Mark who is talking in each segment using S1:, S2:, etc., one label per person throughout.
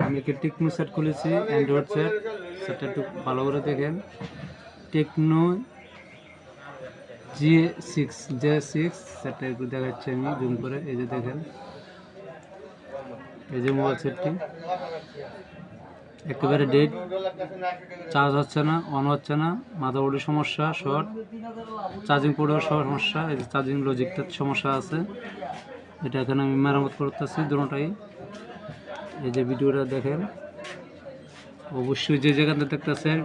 S1: আমি একটি techno set খুলেছি, অ্যান্ড্রয়েড সেট। সেটটা একটু ভালো করে দেখেন। টেকনো J6 সেটটা একটু দেখাচ্ছি আমি জুম করে। এই যে দেখেন, এই যে মোবাইল সেটটি একেবারে ডেড, চার্জ হচ্ছে না, অন হচ্ছে না, মাদারবোর্ডের সমস্যা, শর্ট, চার্জিং পোর্টের সমস্যা, এই যে চার্জিং লজিকটার সমস্যা আছে। এটা এখানে আমি মেরামত করতেছি দুটোটাই। এই যে ভিডিওটা দেখেন। অবশ্যই যে জায়গাতে দেখতেছেন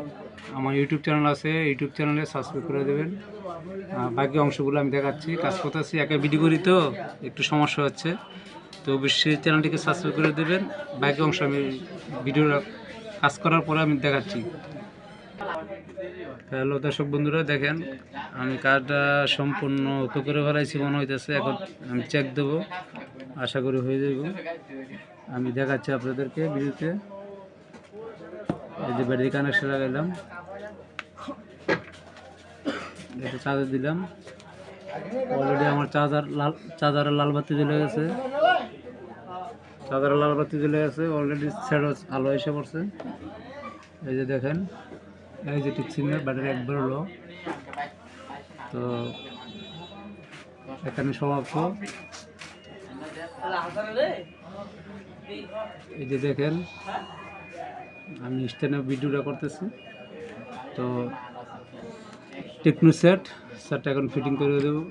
S1: আমার ইউটিউব চ্যানেল আছে, ইউটিউব চ্যানেলে সাবস্ক্রাইব করে দেবেন। বাকি অংশগুলো আমি দেখাচ্ছি, কাজ করতেছি, একা ভিডিও করি তো একটু সমস্যা হচ্ছে, তো অবশ্যই চ্যানেলটিকে সাবস্ক্রাইব করে দেবেন। বাকি অংশ আমি ভিডিওটা কাজ করার পরে আমি দেখাচ্ছি। হ্যালো দর্শক বন্ধুরা, দেখেন আমি কাজটা সম্পূর্ণ তো করে ফেলাইছি মনে হইতেছে। এখন আমি চেক দেবো, আশা করি হয়ে যাব। আমি দেখাচ্ছি আপনাদেরকে ভিডিওতে। এই যে ব্যাটারি কানেকশন লাগাইলাম, এটা চার্জার দিলাম। অলরেডি আমার চার্জারের লাল বাতি জ্বলে গেছে। চার্জারের লাল বাতি জ্বলে গেছে, অলরেডি সেট আলো এসে পড়ছে। এই যে দেখেন, এই যে টিকসিনের ব্যাটারি একবার লো। তো এখানে সমাপ্ত। এই যে দেখেন, আমি স্ট্যান্ডে ভিডিওটা করতেছি। তো টেকনো সেটটা এখন ফিটিং করে দেবো,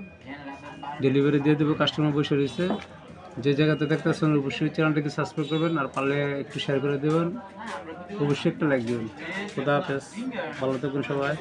S1: ডেলিভারি দিয়ে দেবো। কাস্টমার বসে রয়েছে। যে জায়গাতে দেখতেছেন অবশ্যই চ্যানেলটিকে সাবস্ক্রাইব করবেন, আর পারলে একটু শেয়ার করে দেবেন, অবশ্যই একটা লাইক দেবেন। খোদা হাফেজ, ভালো থাকবেন সবাই।